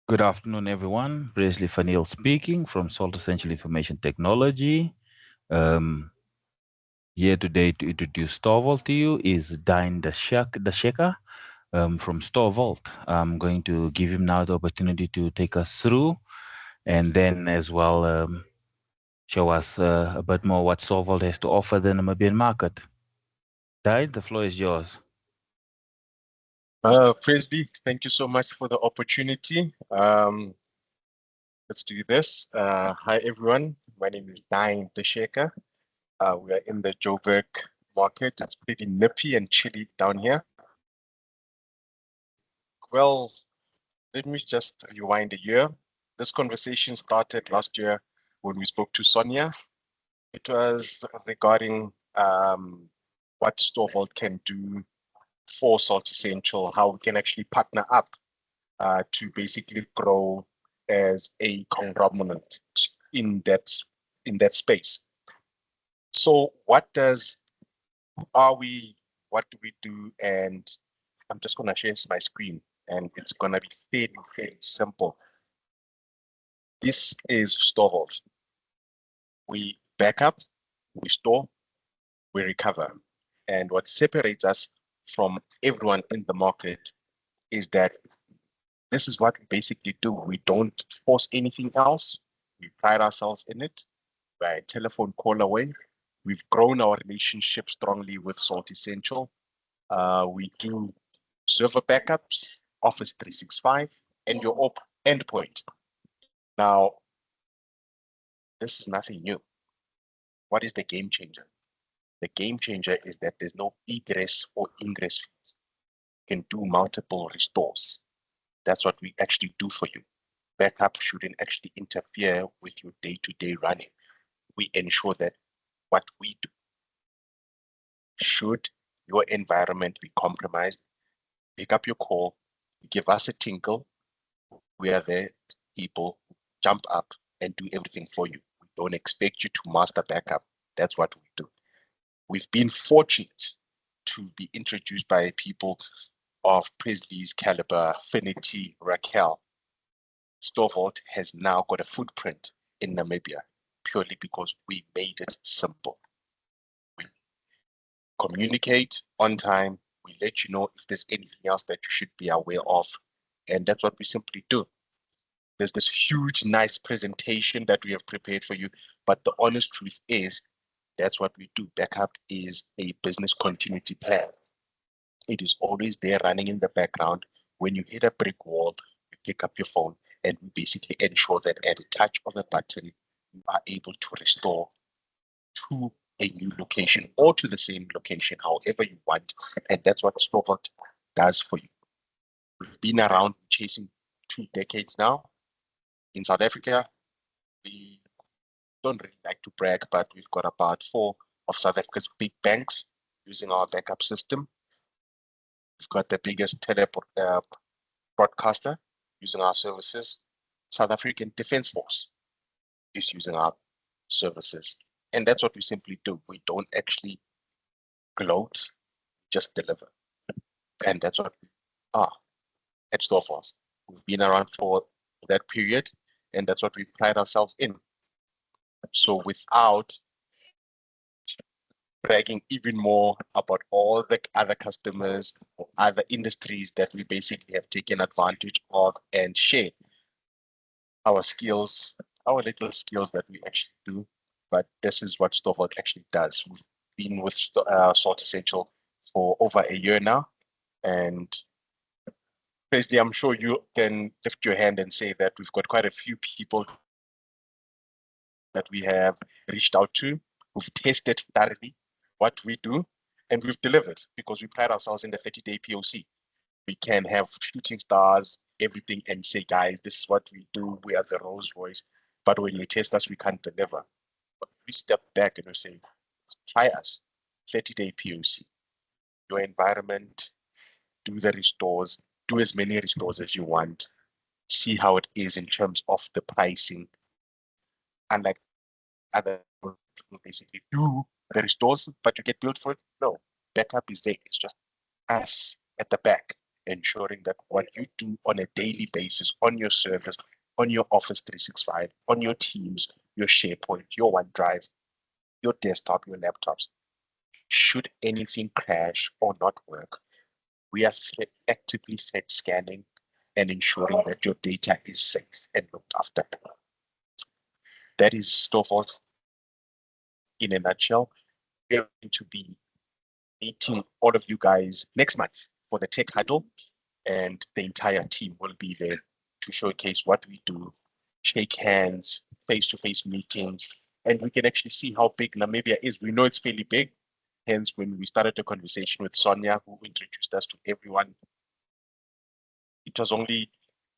Good afternoon, everyone. Presley Fanil speaking from Salt Essential Information Technology. Um, Here today to introduce Storvault to you is Dasheka from Storvault. I'm going to give him now the opportunity to take us through and then as well show us a bit more what Storvault has to offer the Namibian market. Dyne, the floor is yours. Presley, thank you so much for the opportunity. Let's do this. Hi, everyone. My name is Dyne Dasheka. We are in the Joburg market. It's pretty nippy and chilly down here. Well, let me just rewind a year. This conversation started last year when we spoke to Sonia. It was regarding what Storvault can do for Salt Essential, how we can actually partner up to basically grow as a conglomerate in that space. So are we, what do we do? And I'm just gonna share my screen and it's gonna be fairly simple. This is Storvault. We back up, we store, we recover. And what separates us from everyone in the market is that this is what we basically do. We don't force anything else. We pride ourselves in it. We're a telephone call away. We've grown our relationship strongly with Salt Essential. We do server backups, Office 365, and your endpoint. Now, this is nothing new. What is the game changer? The game changer is that there's no egress or ingress fees. You can do multiple restores. That's what we actually do for you. Backup shouldn't actually interfere with your day-to-day running. We ensure that what we do, should your environment be compromised, pick up your call, give us a tinkle. We are there, people, jump up and do everything for you. We don't expect you to master backup. That's what we do. We've been fortunate to be introduced by people of Presley's caliber, Affinity, Raquel. Storvault has now got a footprint in Namibia purely because we made it simple. We communicate on time. We let you know if there's anything else that you should be aware of. And that's what we simply do. There's this huge, nice presentation that we have prepared for you. But the honest truth is, that's what we do. Backup is a business continuity plan. It is always there running in the background. When you hit a brick wall, you pick up your phone and we basically ensure that at a touch of a button, you are able to restore to a new location or to the same location, however you want. And that's what Storvault does for you. We've been around chasing 2 decades now. In South Africa, we don't really like to brag, but we've got about 4 of South Africa's big banks using our backup system. We've got the biggest broadcaster using our services. South African Defence Force is using our services. And that's what we simply do. We don't actually gloat, just deliver. And that's what we are at Storvault. We've been around for that period, and that's what we pride ourselves in. So without bragging even more about all the other customers or other industries that we basically have taken advantage of and share our skills, our little skills that we actually do. But this is what Storvault actually does. We've been with Salt Essential for over a year now. And Presley, I'm sure you can lift your hand and say that we've got quite a few people that we have reached out to, who've tested thoroughly what we do, and we've delivered because we pride ourselves in the 30-day POC. We can have shooting stars, everything, and say, guys, this is what we do. We are the Rolls Royce. But when you test us, we can't deliver. But we step back and we say, try us, 30-day POC. Your environment, do the restores, do as many restores as you want, see how it is in terms of the pricing. Unlike other people basically do the restores, but you get billed for it. No, backup is there. It's just us at the back ensuring that what you do on a daily basis on your servers, on your Office 365, on your Teams, your SharePoint, your OneDrive, your desktop, your laptops, should anything crash or not work, we are actively threat scanning and ensuring that your data is safe and looked after. That is Storvault in a nutshell. We are going to be meeting all of you guys next month for the tech huddle, and the entire team will be there to showcase what we do, shake hands, face-to-face meetings, and we can actually see how big Namibia is. We know it's fairly big. Hence, when we started the conversation with Sonia, who introduced us to everyone, it was only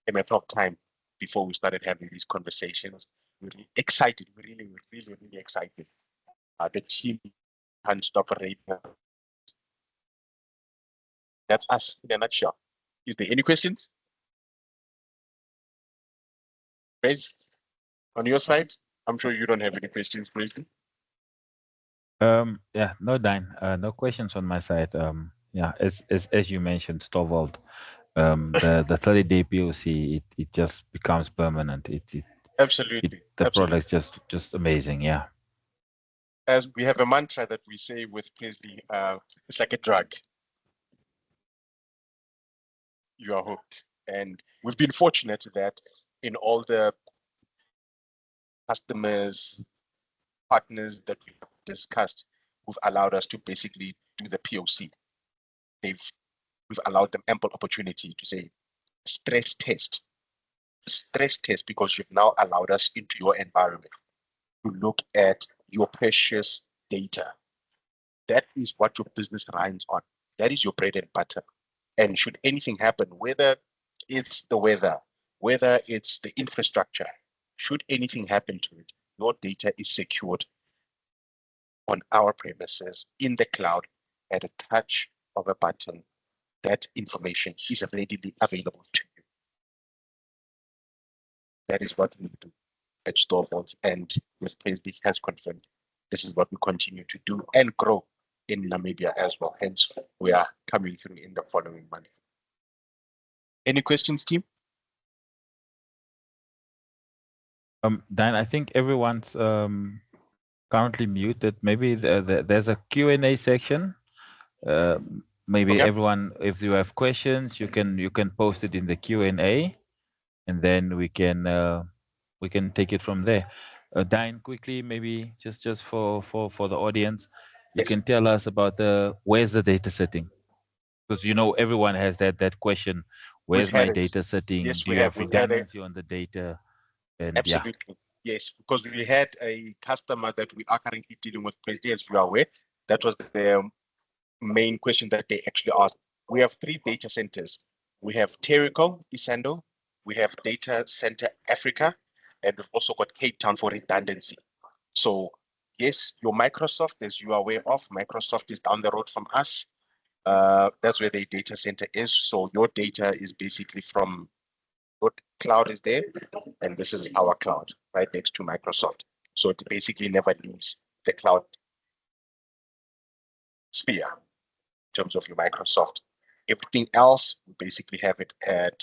a matter of time before we started having these conversations. We're really excited. We're really excited. The team can't stop right now. That's us in a nutshell. Is there any questions? Guys, on your side? I'm sure you don't have any questions, Presley. Yeah, no, Dyne, no questions on my side. Yeah, as you mentioned, Storvault, the 30-day POC, it just becomes permanent. Absolutely, The absolutely. product's just amazing. Yeah. As we have a mantra that we say with Presley, it's like a drug. You are hooked. And we've been fortunate that in all the customers, partners that we've discussed, who've allowed us to basically do the POC. We've allowed them ample opportunity to say, stress test, because you've now allowed us into your environment to look at your precious data. That is what your business runs on. That is your bread and butter. And should anything happen, whether it's the weather, whether it's the infrastructure, should anything happen to it, your data is secured on our premises in the cloud at a touch of a button. That information is readily available to you. That is what we do at Storvault, and with Presby has confirmed this is what we continue to do and grow in Namibia as well. Hence, we are coming through in the following month. Any questions, team? Dyne, I think everyone's currently muted. Maybe there's a Q&A section. Maybe Okay. everyone, if you have questions, you can post it in the Q&A, and then we can take it from there. Dyne, quickly, maybe just for the audience, you Yes, can tell us about where's the data sitting, because everyone has that question. we've Where's my had it. data sitting? Yes, Do we you have. have We've had it. redundancy on the data? And yeah. Absolutely. Yes, because we had a customer that we are currently dealing with, Presley, as you are aware. That was the main question that they actually asked. We have 3 data centers. We have Terrico, Isando, we have Data Center Africa, and we've also got Cape Town for redundancy. So yes, your Microsoft, as you are aware of, Microsoft is down the road from us. That's where the data center is. So your data is basically from what cloud is there, and this is our cloud right next to Microsoft. So it basically never leaves the cloud sphere in terms of your Microsoft. Everything else, we basically have it at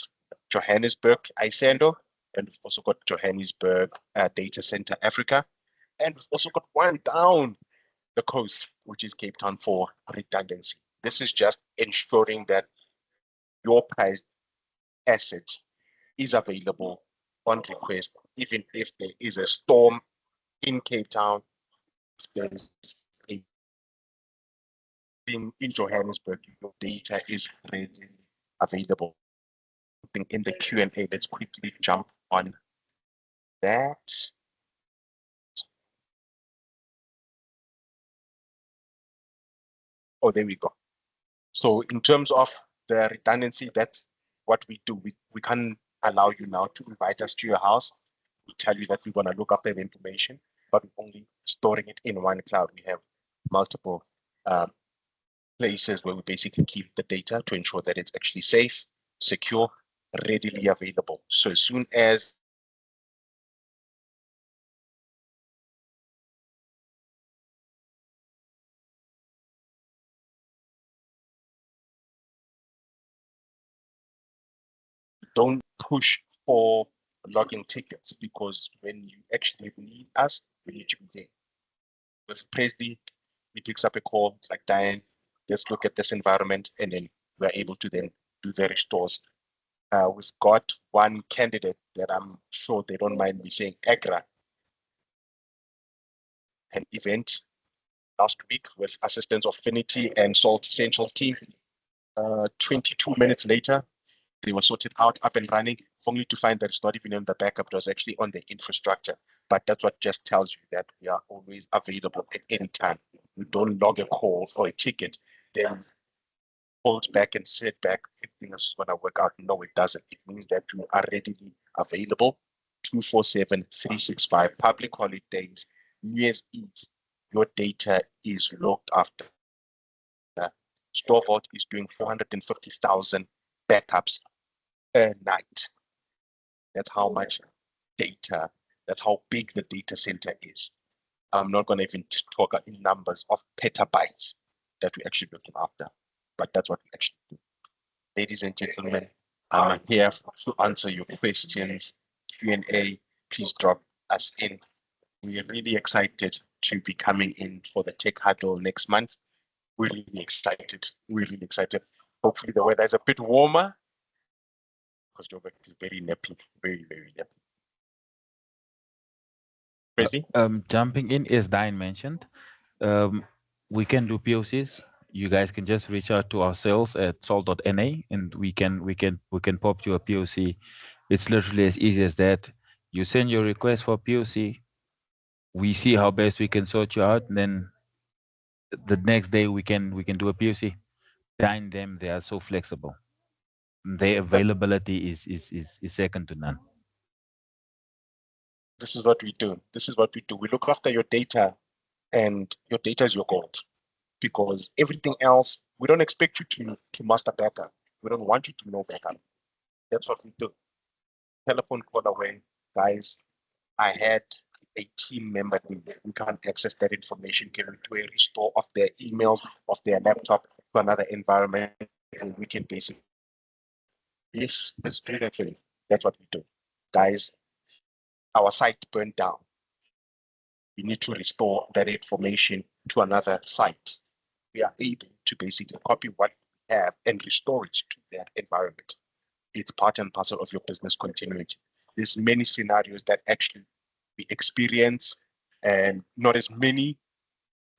Johannesburg, Isando, and we've also got Johannesburg Data Center Africa, and we've also got one down the coast, which is Cape Town for redundancy. This is just ensuring that your prized asset is available on request, even if there is a storm in Cape Town, if there's a in Johannesburg, your data is readily available. In the Q&A, let's quickly jump on that. Oh, there we go. So in terms of the redundancy, that's what we do. We can't allow you now to invite us to your house. We tell you that we're going to look after the information, but we're only storing it in one cloud. We have multiple places where we basically keep the data to ensure that it's actually safe, secure, readily available. So as soon as don't push for login tickets, because when you actually need us, we need to be there. With Presley, he picks up a call, it's like, Dyne, let's look at this environment, and then we're able to then do the restores. We've got one candidate that I'm sure they don't mind me saying, Egress, an event last week with assistance of Finity and Salt Essential team. 22 minutes later, they were sorted out, up and running, only to find that it's not even on the backup, it was actually on the infrastructure. But that's what just tells you that we are always available at any time. We don't log a call or a ticket, then hold back and sit back, everything is going to work out. No, it doesn't. It means that you are readily available 247, 365, public holidays, New Year's Eve. Your data is looked after. Storvault is doing 450,000 backups a night. That's how much data, that's how big the data center is. I'm not going to even talk in numbers of petabytes that we're actually looking after, but that's what we actually do. Ladies and gentlemen, I'm here to answer your questions, Q&A. Please drop us in. We are really excited to be coming in for the Tech Huddle next month. We're really excited. We're really excited. Hopefully the weather is a bit warmer, because Joburg is very nappy, very, very nappy. Presley? Jumping in, as Dyne mentioned, we can do POCs. You guys can just reach out to our sales at salt.na, and we can pop you a POC. It's literally as easy as that. You send your request for POC, we see how best we can sort you out, and then the next day we can do a POC. Dyne them, they are so flexible. Their availability is second to none. This is what we do. This is what we do. We look after your data, and your data is your gold, because everything else, we don't expect you to master backup. We don't want you to know backup. That's what we do. Telephone call away, guys. I had a team member, we can't access that information, can we do a restore of their emails, of their laptop to another environment, and we can basically, yes, let's do that thing. That's what we do. Guys, our site burned down. We need to restore that information to another site. We are able to basically copy what we have and restore it to that environment. It's part and parcel of your business continuity. There's many scenarios that actually we experience, and not as many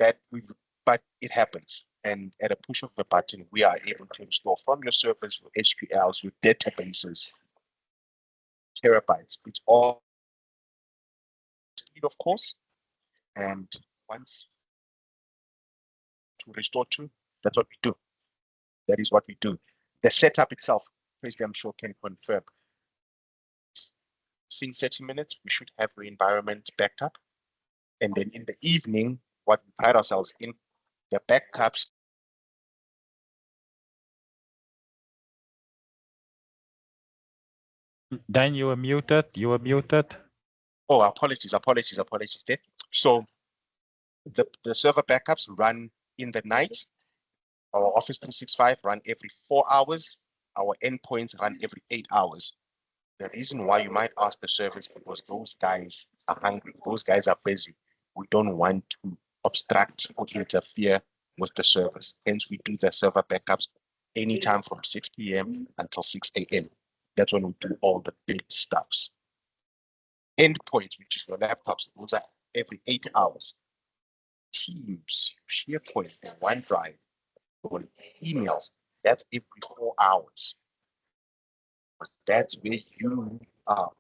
that but it happens. And at a push of a button, we are able to restore from your servers, your SQLs, your databases, terabytes. It's all speed, of course. And once to restore to, that's what we do. That is what we do. The setup itself, Presley, I'm sure can confirm. In 30 minutes, we should have the environment backed up. And then in the evening, what we pride ourselves in, the backups. Dyne, you were muted. You were muted. Oh, apologies there. So the server backups run in the night. Our Office 365 run every 4 hours. Our endpoints run every 8 hours. The reason why you might ask the servers, because those guys are hungry. Those guys are busy. We don't want to obstruct or interfere with the servers. Hence, we do the server backups anytime from 6 p.m. until 6 a.m. That's when we do all the big stuffs. Endpoints, which is your laptops, those are every 8 hours. Teams, SharePoint, OneDrive, emails, that's every 4 hours. That's where you are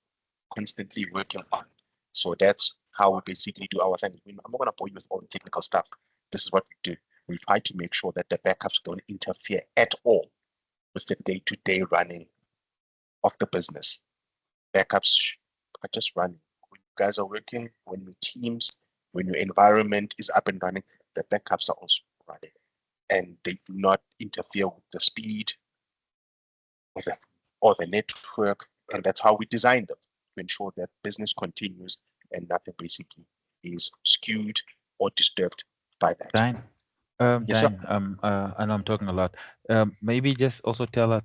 constantly working on. So that's how we basically do our thing. I'm not going to bore you with all the technical stuff. This is what we do. We try to make sure that the backups don't interfere at all with the day-to-day running of the business. Backups are just running. When you guys are working, when your teams, when your environment is up and running, the backups are also running. And they do not interfere with the speed or the network. And that's how we design them, to ensure that business continues and nothing basically is skewed or disturbed by that. Dyne, Yes, sir. Dine, I know I'm talking a lot. Maybe just also tell our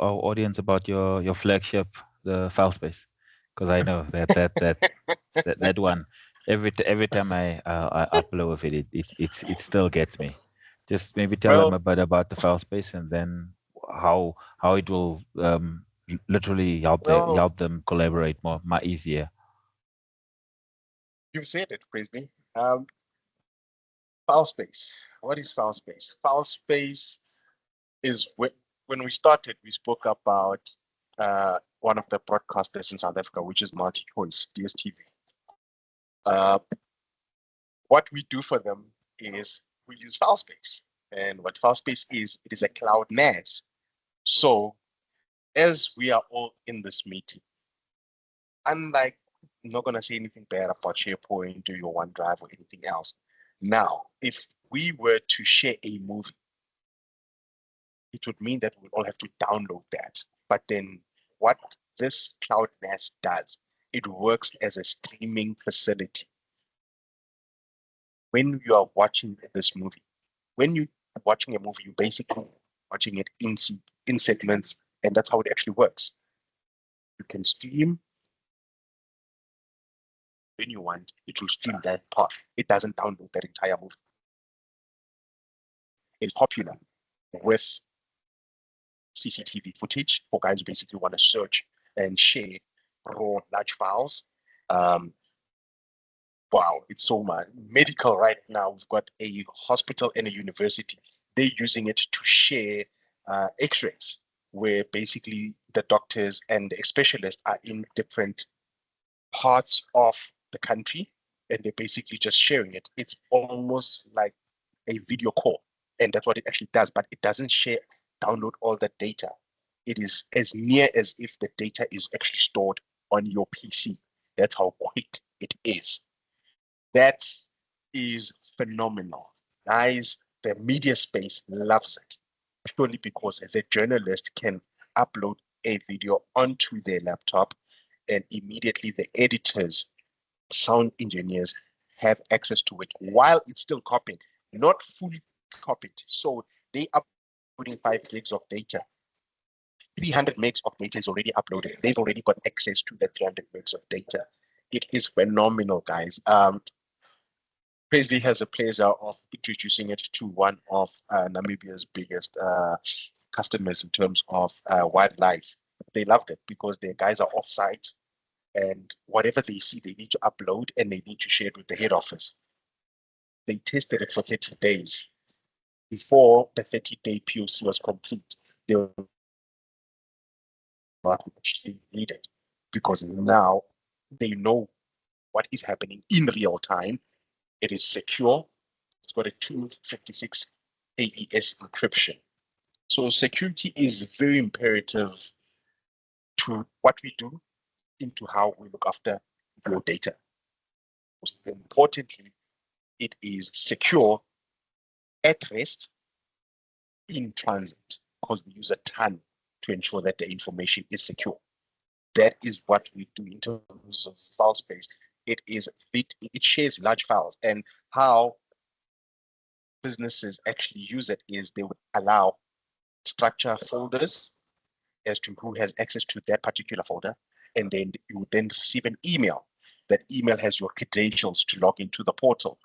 audience about your flagship, the file space, because I know that one. Every time I upload with it still gets me. Just maybe tell them Well, a bit about the file space and then how it will literally well, help them collaborate more easier. you said it, Presley. File space. What is file space? File space is when we started, we spoke about one of the broadcasters in South Africa, which is MultiChoice, DSTV. Uh, what we do for them is we use file space. And what file space is, it is a cloud NAS. So as we are all in this meeting, unlike, I'm not going to say anything bad about SharePoint or your OneDrive or anything else. Now, if we were to share a movie, it would mean that we would all have to download that. But then what this cloud NAS does, it works as a streaming facility. When you are watching this movie, when you are watching a movie, you're basically watching it in segments, and that's how it actually works. You can stream when you want, it will stream that part. It doesn't download that entire movie. It's popular with CCTV footage for guys who basically want to search and share raw large files. Um, wow, it's so much. Medical right now, we've got a hospital and a university. They're using it to share x-rays, where basically the doctors and the specialists are in different parts of the country, and they're basically just sharing it. It's almost like a video call, and that's what it actually does, but it doesn't download all the data. It is as near as if the data is actually stored on your PC. That's how quick it is. That is phenomenal. Guys, the media space loves it purely because the journalist can upload a video onto their laptop, and immediately the editors, sound engineers have access to it while it's still copied, not fully copied. So they uploading 5 gigs of data. 300 megs of data is already uploaded. They've already got access to that 300 megs of data. It is phenomenal, guys. Paisley has the pleasure of introducing it to one of Namibia's biggest customers in terms of wildlife. They loved it because their guys are off-site, and whatever they see, they need to upload and they need to share it with the head office. They tested it for 30 days. Before the 30-day POC was complete, they were not actually needed because now they know what is happening in real time. It is secure. It's got a 256 AES encryption. So security is very imperative to what we do, into how we look after your data. Most importantly, it is secure at rest, in transit, because we use a ton to ensure that the information is secure. That is what we do in terms of file space. It shares large files, and how businesses actually use it is they would allow structure folders as to who has access to that particular folder, and then you would then receive an email. That email has your credentials to log into the portal,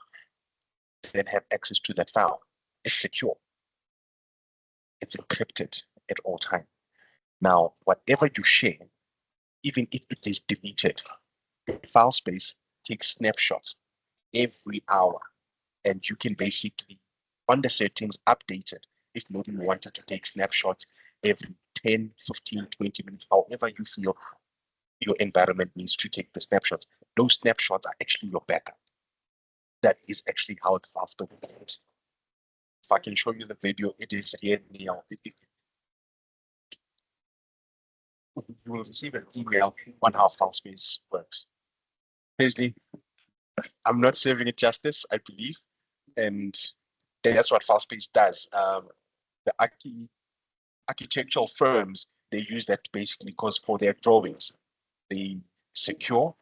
then have access to that file. It's secure. It's encrypted at all times. Now, whatever you share, even if it is deleted, the file space takes snapshots every hour, and you can basically, on the settings, update it if maybe you wanted to take snapshots every 10, 15, 20 minutes, however you feel your environment needs to take the snapshots. Those snapshots are actually your backup. That is actually how the file space works. If I can show you the video, it is here now. You will receive an email on how file space works. Basically, I'm not serving it justice, I believe, and that's what file space does. The architectural firms, they use that basically because for their drawings, they secure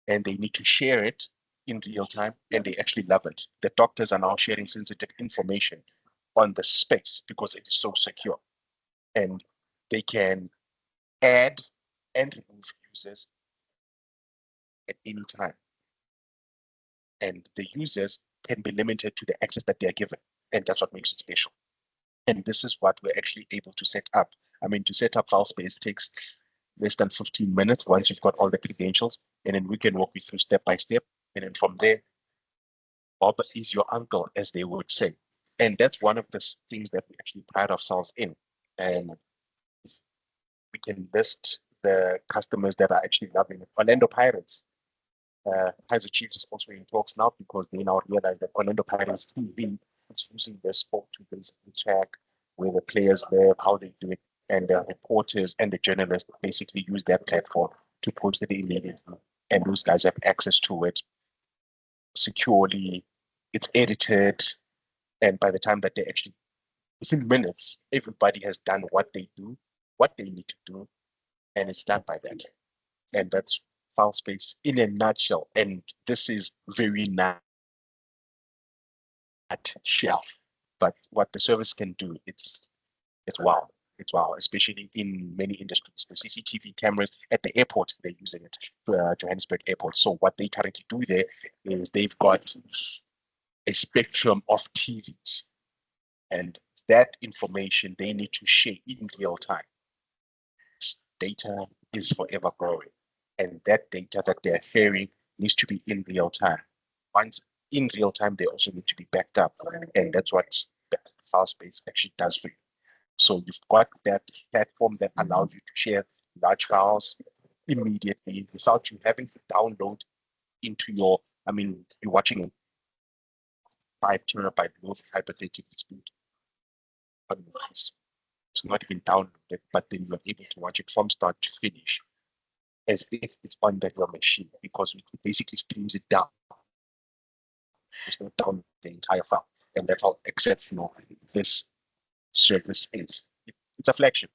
and they need to share it in real time, and they actually love it. The doctors are now sharing sensitive information on the space because it is so secure, and they can add and remove users at any time. And the users can be limited to the access that they're given. And that's what makes it special. And this is what we're actually able to set up. I mean, to set up file space takes less than 15 minutes once you've got all the credentials, and then we can walk you through step by step. And then from there, Bob is your uncle, as they would say. And that's one of the things that we actually pride ourselves in. And we can list the customers that are actually loving it. Orlando Pirates, Kaiser Chiefs is also in talks now because they now realize that Orlando Pirates TV is using their sport to basically track where the players live, how they do it, and the reporters and the journalists basically use that platform to post it immediately. And those guys have access to it securely. It's edited, and by the time that they actually, within minutes, everybody has done what they do, what they need to do, and it's done by that. And that's file space in a nutshell. And this is very nutshell. But what the service can do, it's wow. It's wow, especially in many industries. The CCTV cameras at the airport, they're using it, Johannesburg airport. So what they currently do there is they've got a spectrum of TVs, and that information they need to share in real time. Data is forever growing, and that data that they're sharing needs to be in real time. Once in real time, they also need to be backed up, and that's what file space actually does for you. So you've got that platform that allows you to share large files immediately without you having to download into your, I mean, you're watching a 5 terabyte movie, hypothetically speaking. It's not even downloaded, but then you're able to watch it from start to finish as if it's on your machine because it basically streams it down. It's not down the entire file. And that's how exceptional this service is. It's a flagship.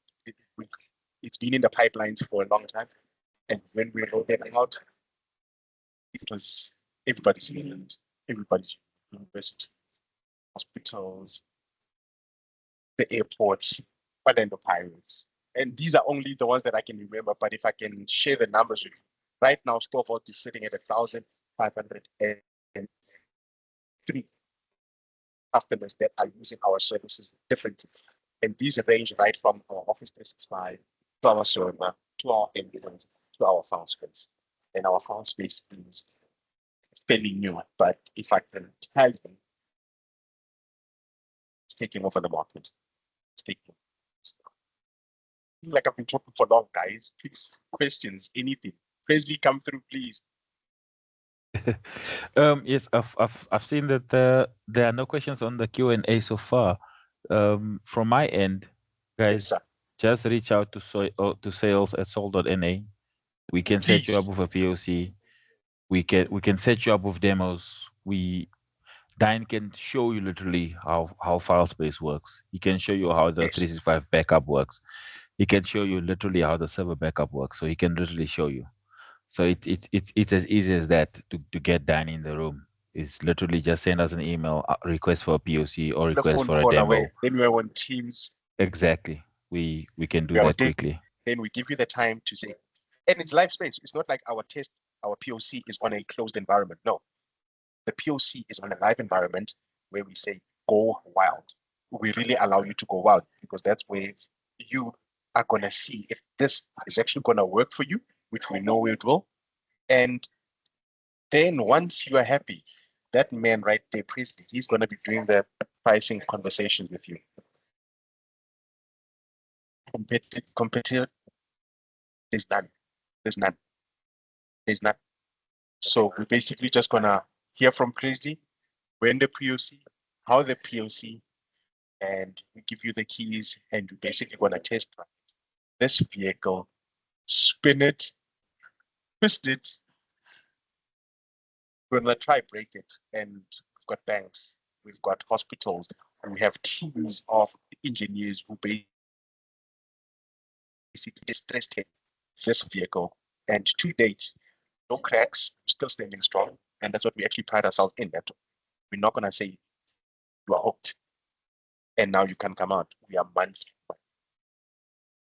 It's been in the pipelines for a long time. And when we rolled it out, it was everybody's union, everybody's university, hospitals, the airports, Orlando Pirates. And these are only the ones that I can remember. But if I can share the numbers with you, right now, Storvault is sitting at 1,503 customers that are using our services differently. And these range right from our Office 365 to our server, to our ambulance, to our file space. And our file space is fairly new, but if I can tell you, it's taking over the market. It's taking like I've been talking for long, guys. Please, questions, anything. Presley, come through, please. Yes, I've seen that there are no questions on the Q&A so far. From my end, guys, Yes, just reach out to sales@sol.na. We can set you up please. with a POC. We can set you up with demos. Dyne can show you literally how file space works. He can show you how the Yes. 365 backup works. He can show you literally how the server backup works. So he can literally show you. So it's as easy as that to get Dyne in the room. It's literally just send us an email, request for a POC or The request phone for a call away. demo. Then we're on Teams. Exactly. We can do We are that quickly. then we give you the time to say, and it's live space. It's not like our POC is on a closed environment. No, the POC is on a live environment where we say, go wild. We really allow you to go wild because that's where you are going to see if this is actually going to work for you, which we know it will. And then once you are happy, that man right there, Priestley, he's going to be doing the pricing conversations with you. Competitive, there's none. There's none. There's none. So we're basically just going to hear from Priestley, when the POC, how the POC, and we give you the keys, and we're basically going to test this vehicle, spin it, twist it. We're going to try break it. And we've got banks, we've got hospitals, and we have teams of engineers who basically stress test this vehicle. And to date, no cracks, still standing strong. And that's what we actually pride ourselves in, that we're not going to say you are hooked and now you can come out. We are month to month.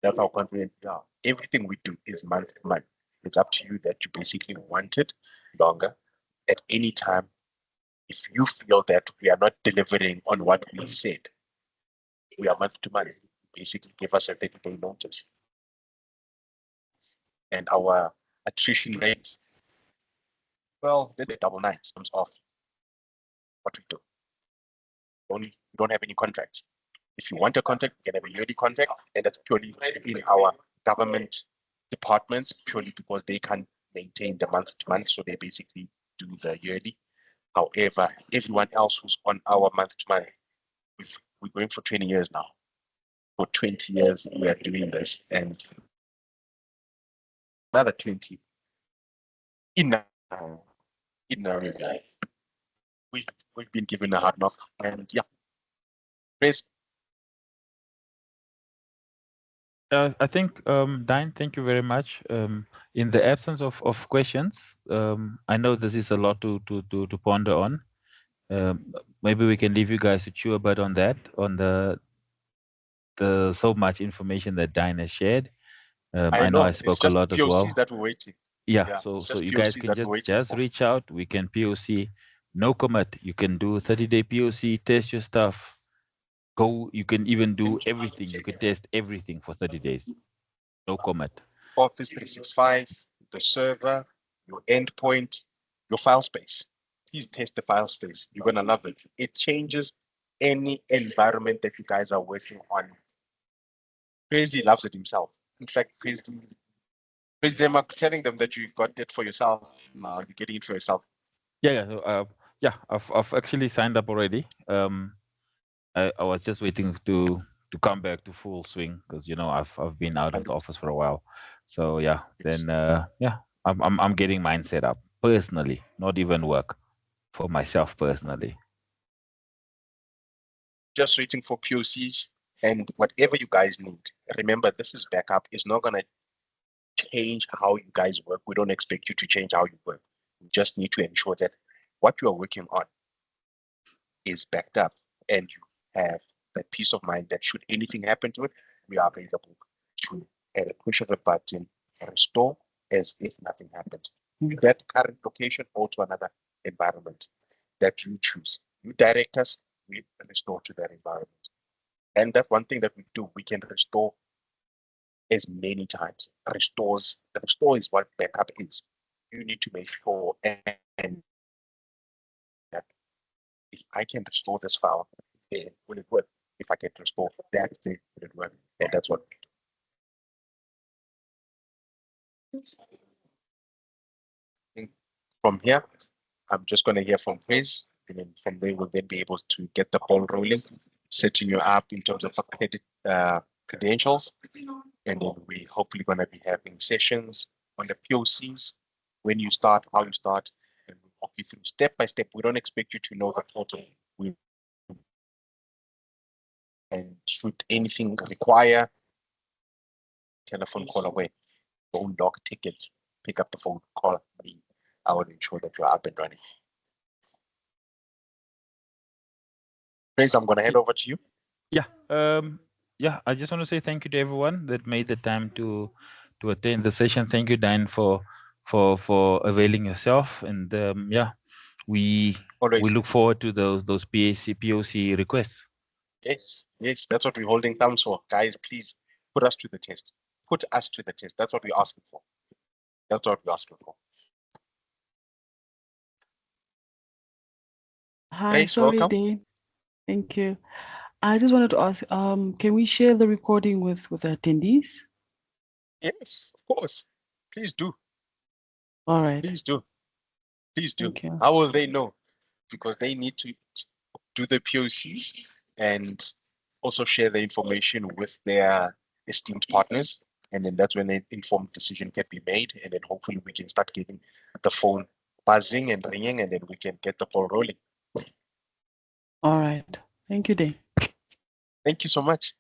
That's how confident we are. Everything we do is month to month. It's up to you that you basically want it longer at any time. If you feel that we are not delivering on what we said, we are month to month. Basically, give us a 30-day notice. And our attrition rates, well, let's say double nines comes off what we do. We don't have any contracts. If you want a contract, you can have a yearly contract, and that's purely in our government departments, purely because they can't maintain the month to month, so they basically do the yearly. However, everyone else who's on our month to month, we're going for 20 years now. For 20 years, we are doing this, and another 20 in we've been given a hard knock, and yeah, Chris. I think, Dyne, thank you very much. In the absence of questions, I know this is a lot to ponder on. Maybe we can leave you guys to chew a bit on that, on the so much information that Dyne has shared. I know I It's spoke a just lot as POCs well. that we're waiting. Yeah, Yeah, so it's so just you guys POCs can that we're waiting just for. reach out. We can POC, no commit. You can do 30-day POC, test your stuff. Go. You can even do everything. You can test everything for 30 days. No commit. Office 365, the server, your endpoint, your file space. Please test the file space. You're gonna love it. It changes any environment that you guys are working on. Crazy loves it himself. In fact, Crazy them are telling them that you got it for yourself. Now you're getting it for yourself. Yeah. Yeah. I've actually signed up already. I was just waiting to come back to full swing because I've been out of the office for a while. So yeah, then yeah, I'm getting mine set up personally, not even work, for myself personally. Just waiting for POCs and whatever you guys need. Remember, this is backup. It's not gonna change how you guys work. We don't expect you to change how you work. We just need to ensure that what you are working on is backed up and you have that peace of mind that should anything happen to it, we are available to, at a push of a button, restore as if nothing happened to that current location or to another environment that you choose. You direct us, we restore to that environment. And that's one thing that we do. We can restore as many times. The restore is what backup is. You need to make sure and that if I can restore this file, then will it work? If I can restore that thing, will it work? And that's what we do. From here, I'm just going to hear from Chris, and then from there we'll then be able to get the ball rolling, setting you up in terms of credentials, and then we hopefully going to be having sessions on the POCs, when you start, how you start, and we'll walk you through step by step. We don't expect you to know the portal. And should anything require, telephone call away, don't log tickets, pick up the phone, call me. I will ensure that you're up and running. Chris, I'm going to hand over to you. Yeah. Yeah. I just want to say thank you to everyone that made the time to attend the session. Thank you, Dan, for availing yourself. And yeah, we Always. look forward to those POC requests. Yes, that's what we're holding thumbs for. Guys, please put us to the test. Put us to the test. That's what we're asking for. That's what we're asking for. Hi, Grace, sorry, welcome. Dane. Thank you. I just wanted to ask, can we share the recording with the attendees? Yes, of course. Please do. All right. Please do. Please do. Thank you. How will they know? Because they need to do the POCs and also share the information with their esteemed partners. And then that's when an informed decision can be made. And then hopefully we can start getting the phone buzzing and ringing, and then we can get the ball rolling. All right. Thank you, Dane. Thank you so much.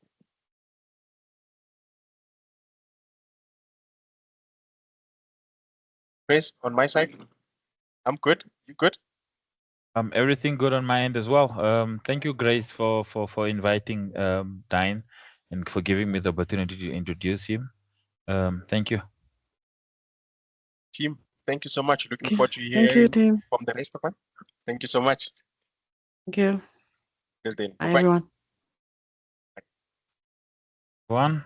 Chris, on my side, I'm good. You good? Everything good on my end as well. Thank you, Grace, for inviting Dyne and for giving me the opportunity to introduce him. Thank you. Team, thank you so much. Looking Okay. forward to Thank you, hearing team. from the rest of us. Thank you so much. Thank you. Thursday. Bye, Bye-bye. everyone. One.